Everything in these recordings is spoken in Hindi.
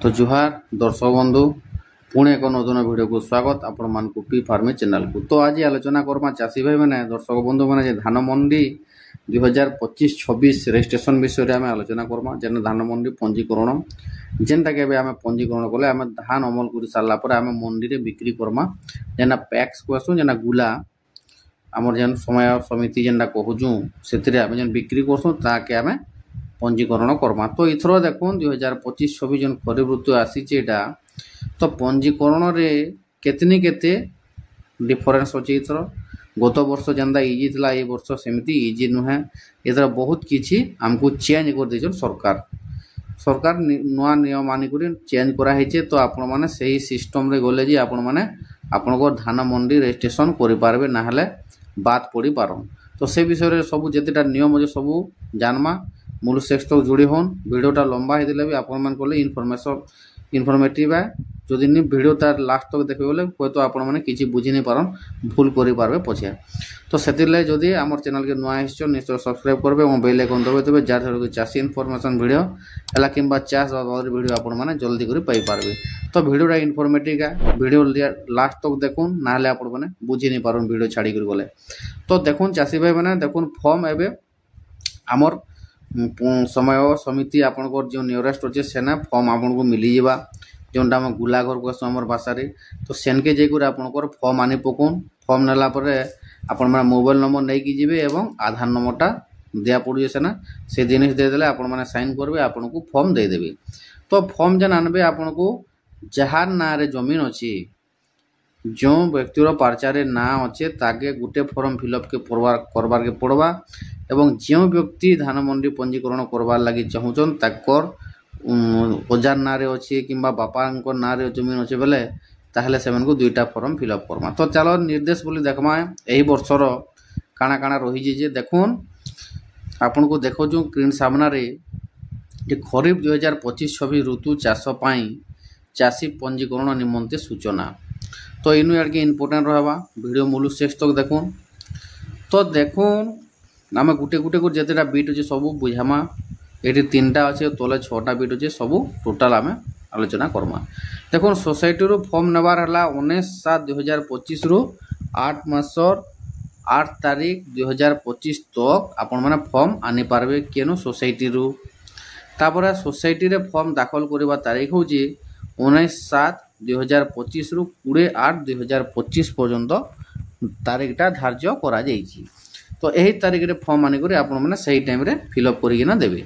तो जुहार दर्शक बंधु पुणे एक नूतन वीडियो को स्वागत आपण मान पी फार्मी चैनल को। तो आज आलोचना करमा चाषी भाई मैंने दर्शक बंधु मैंने धान मंडी 2025-26 रजिस्ट्रेशन विषय आम आलोचना करमा जेन धान मंडी पंजीकरण जेनटा के आम पंजीकरण कले आम धान अमल कर सारापर आम मंडी में बिक्री करमा जेना पैक्स कहसू जेना गुला आमर जेन समय समिति जेनटा कहूँ से आम जेन बिक्री करसूँ ताके आम पंजीकरण करमा। तो इथर देखो 2025-26 जन खरीफ ऋतु आसीटा तो पंजीकरण रे केतनी केते डिफरेंस अच्छे। इथर गत वर्ष जेनता इजी था ये वर्ष सेमती इजी नुहे। इधर बहुत किसी आमको चेंज कर दे सरकार सरकार नुआ नियम आनिक चेंज कराई। तो आपण मैंने सही सिस्टम रे गले आपण मैंने आपंकर धान मंडी रजिस्ट्रेशन करें ना बात पड़ी पार। तो से विषय सब जितेटा नियम अच्छे सब जानमा मूल शेष तक जोड़ी हन। वीडियोटा लंबा होते भी आपण मान कले इनफर्मेटिव है जदि नहीं वीडियो तार लास्ट तक देखे बोले हूँ तो आपण मैंने किसी बुझी नहीं पारन भूल करें पछे। तो से जदि आम चैनल के नुआ निश्चय सब्सक्राइब करेंगे और बेल आइकन दबाइदेवे जहाँ चाषी इनफर्मेशन वीडियो है कि चाष वीडियो आपण मैंने जल्दी कर पारे। तो वीडियोटा इनफर्मेटिव है वीडियो लास्ट तक देखुन ना आपण मैंने बुझी नहीं पारन वीडियो छाड़ी गले। तो देखुन चाषी भाई मैंने देखुन फॉर्म एवं आमर समय समिति आपंकर जो नियरेस्ट अच्छे सेना फॉर्म आपन को मिली जावा जोटा आम गुला घर कहूँ आम भाषा। तो सेनके जाकर आपंकर फॉर्म आनी पकाउन फॉर्म नाला आपण मैंने मोबाइल नंबर नहीं कि जीवे एवं आधार नंबरटा दिया पड़े सेना से जिन देदेले आपण मैंने साइन करेंगे आपन को फॉर्म देदेवी। तो फॉर्म जेन आनबे आपन को जार ना जमीन अच्छी जो व्यक्तिर पर्चारे ना अच्छे ताके गोटे फॉर्म फिलअप के करवार के पड़वा एवं जो व्यक्ति धान मंडी पंजीकरण करवार लगी चाहून ताकर ओजार ना अच्छे कि बापा ना जमीन अच्छे बेले ताहले से दुईटा फॉर्म फिलअप करमा। तो चलो निर्देश बोली देखमा यही वर्षर काଣା काଣା रही जे देखुन आपन को देखो जो स्क्रीन सामना रे जे खरीफ 2025-26 ऋतु चाष चाषी पंजीकरण निमंते सूचना। तो इनु यार इम्पोर्टेंट रहा वीडियो मूल शेष तक देखुन। तो देखुन आम गुटे गुटे को जितेटा बीट अच्छे सब बुझामा ये 3टा अच्छे तले 6टा बीट अच्छे सब टोटाल आम आलोचना करमा। देखो सोसाइटी रू फॉर्म नेबार है 19/7/2025 रु 8 मासर 8 तारीख 2025 तक आपण मैंने फॉर्म आनी पारबे केनो सोसाइटी रू। तापर सोसाइटी रे फॉर्म दाखल करवा तारीख हूँ 19/7/2025 रु 20/8/2025 पर्यंत तारीखटा धार्य करा जाइछि। तो यही तारीख रे फॉर्म आनिक आपण मैंने सही टाइम रे फिलअप करना देवे।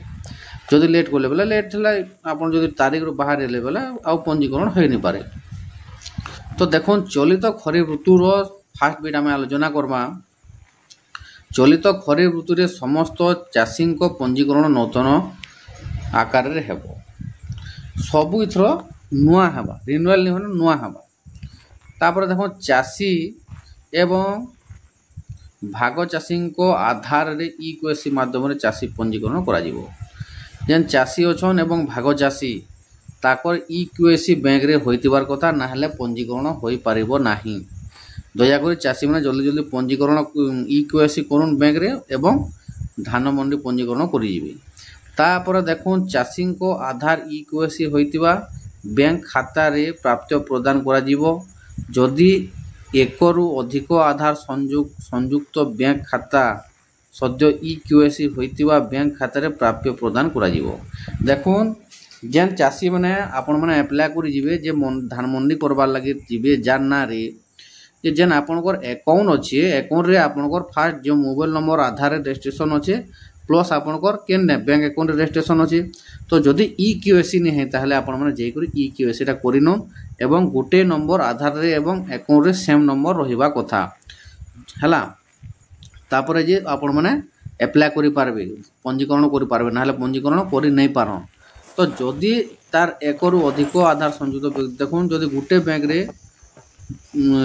जदि लेट कले बेले लेट है आपड़ जब तारीख रू बाहर हेले बेले आउ पंजीकरण हो नहीं पारे। तो देखो चलित खरीफ ऋतुर फास्ट बीट आम आलोचना करमा। चलित खरीफ ऋतु रे समस्त चाषी पंजीकरण नूतन आकार रे हेबो सबू इथर नुआ हेबा रिन्यूअल नहीं होने नुआ हेबा। तापर देखो चाषी एवं भाग चाषी आधार रे इक्वेसी माध्यम चाषी पंजीकरण करा जिवो। जेन चाषी अच्छन एवं भाग चाषी ताकर इक्वेसी बैंक रे होइतिबार कथा ना हेले पंजीकरण होई पारिबो नाही। दयाकोरी चाषी मैंने जल्दी जल्दी पंजीकरण इक्वेसी करुन बैंक रे एवं धान मंडी पंजीकरण करिजिबे। तापर देखुन चाषी को आधार इक्वेसी होइतिबा बैंक खाता रे प्राप्त प्रदान करा जिवो। जदि एकरु अधिक आधार संयुक्त बैंक खाता सद्य इक्वेसी होइतिबा बैंक खाता रे प्राप्य प्रदान करा जिवो। देखुन जेन चाषी मैंने आपण मैंने अप्लाई करि जिवे जे धान मंडी करबार लगी जिवे जार ना रे जे जेन आपनकर अकाउंट अच्छे अकाउंट रे आपनकर फास्ट जो मोबाइल नंबर आधार रजिस्ट्रेशन अच्छे प्लस आपनकर केन बैंक अकाउंट रजिस्ट्रेशन अच्छे। तो जदि इक्वेसी नहीं है ताहले आपण मैंने जेकर इक्वेसीटा करिनो एवं गोटे नंबर आधार रे एवं अकाउंट रे सेम नंबर रहिबा कथा हला। तापर जे आपण मैंने अप्लाई करि पारबे पंजीकरण करि पारबे ना पंजीकरण करि नहीं पारन। तो जदि तार एकरु अधिक आधार संयुक्त देखुन जदि गोटे बैंक रे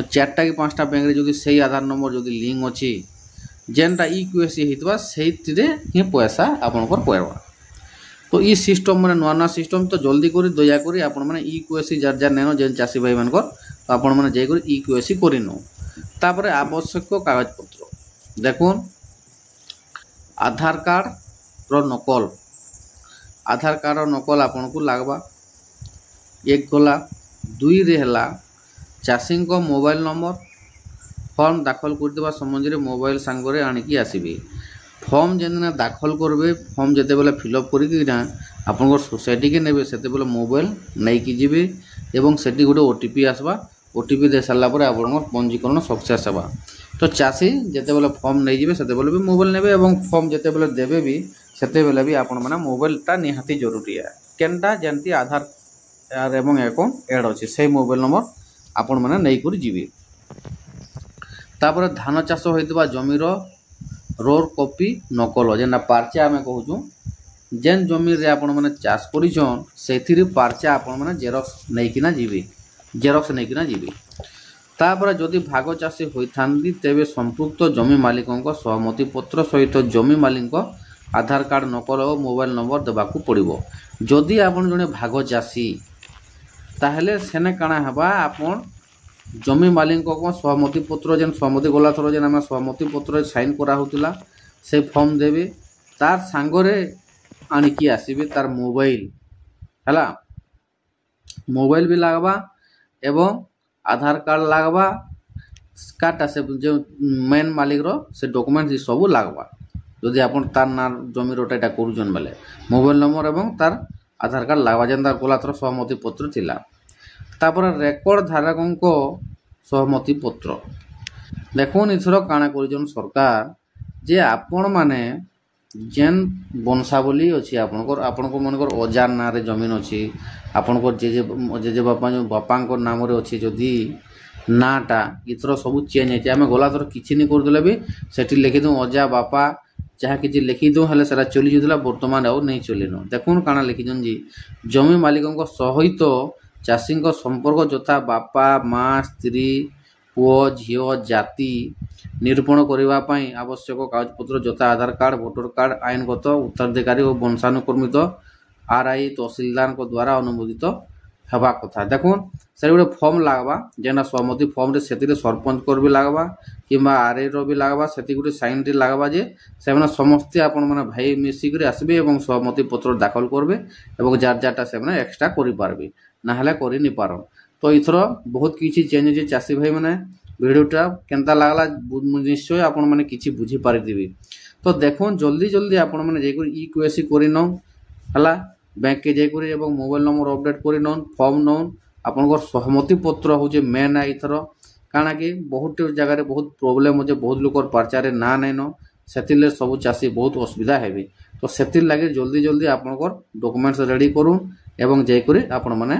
4टा कि 5टा बैंक रे जदि सही आधार नंबर जदि लिंक अच्छी जेनटा इक्वेसी होइतबा सेहितिरे ही पैसा आपनकर पड़वा। तो ई सिस्टम माने नुआ नुआ सिस्टम। तो जल्दी करी दया करी आपण माने इक्वेसी जार जार नेनो जेन चाषी भाई मानकर तो आपण माने जाई करी इक्वेसी करिनो। तापर आवश्यक कागज पत्र देखुन आधार कार्ड रो नकल आधार कार्ड रो नकल आपन को लागबा। एक गला दुई रे हला चाषी मोबाइल नंबर फर्म दाखल करथिबा समझरे मोबाइल सांगरे आनिकी आसीबे फर्म जेना दाखल करबे फर्म जेते बेले फिलअप करिकि ना आपनकर सोसाइटी के नेबे सेते बेले मोबाइल नै कि जिबे एवं सेठी गोटे ओटीपी आसबा ओटीपी दे सारला पर आपनकर पंजीकरण सक्सेस हेबा तो चाषी जेते बेले फर्म नै जिबे सेते बेले भी मोबाइल नेबे एवं फर्म जेते बेले देबे भी सेते बेले भी आपन माने मोबाइल ता निहाती जरूरी है केनटा जेंती आधार एवं अकाउंट ऐड अछि से मोबाइल नंबर आपन माने नै कर जिबे तापर धान चाष होइतबा जमीर रोर कॉपी नकल जेना पार्चा आमे कहूँ जेन जमी रे आपण माने चाष करिछन सेथिरे पार्चा आपण माने जेरक्स नैकिना जिबे जेरक्स नैकिना जिबे तापर जदि भाग चाषी होइथांदी तेबे संपुक्त जमी मालिकंक सहमति पत्र सहित जमी मालिक आधार कार्ड नकल और मोबाइल नंबर देबाकू पड़िबो जदि आपण जने भाग चाषी ताहले सेने काना हबा आपण जमी मालिक को सहमति पत्र जेन सहमति गला थर जेन आम सहमति पत्र साइन करा होतिला से फॉर्म देबे तार सांगरे आनिकी आसीबे तार मोबाइल हला मोबाइल भी लागबा एवं आधार कार्ड लागबा काटा से जो मेन मालिक रो से डॉक्यूमेंट सब लागबा जदि आपण तार ना जमी रोटाटा करूजन बेले मोबाइल नंबर एवं तार आधार कार्ड लागबा जेन तार गला थर सहमति पत्र थिला तापर रेकर्ड धारक सहमति पत्र देखुन इथर काना कर सरकार जे आपण माने जेन वंशावली अच्छी आपण मनकर अजार ना रे जमीन अच्छी आपणकर जेजे बापा जो बापा नाम अच्छी जदि नाटा इथर सब चेंज है आम गला थर कि नहीं करदे भी सेठी लिखिदूँ अजा बापा जहाँ कि लिखिदूँ हेल्ले सेटा चली जाता बर्तमान आउ नहीं चलन देखुन काना लिखिछन जी जमी मालिक सहित चाषी संपर्क यथा बापा माँ स्त्री पुओ झीओ जाति निरूपण करने आवश्यक कागजपत्र यथा आधार कार्ड भोटर कार्ड आईनगत उत्तराधिकारी और वंशानुक्रमित आरआई तहसीलदार द्वारा अनुमोदित हवा कथा देखुन से गोटे फॉर्म लागबा जेना सहमति फॉर्म रे सेतिरे सरपंच कर भी लागबा किंबा आरआई रो भी लागबा सेति गोटे साइन रे लागबा जे से माने समस्त आपण माने भाई मिसी करे आसबे एवं सहमति पत्र दाखल करबे एवं जार जारटा से माने एक्स्ट्रा करि पारबे ना हले करि नि पारन तो इथरो बहुत किछि चेंज जे चासी भाई माने वीडियोटा केनता लागला निश्चय आपण माने किछि बुझी पारिदिबे तो देखुन जल्दी जल्दी आपण माने जे ई केवाईसी करि न हला बैंक के जाई करी एवं मोबाइल नंबर अपडेट करी नौन फॉर्म नौन आपनकर सहमति पत्र होचे मेन है इथर काना कि बहुत जगह बहुत प्रॉब्लम होचे बहुत लोकर पर्चारे ना नै न सेतिले सब चासी बहुत असुविधा हेबे तो सेतिर लागि जल्दी जल्दी आपनकर डॉक्यूमेंट्स रेडी करूँ एवं जाई करी आपण माने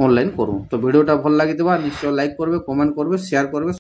ऑनलाइन करूँ तो वीडियोटा भल लागितबा निश्चय लाइक करबे कमेंट करबे शेयर करबे।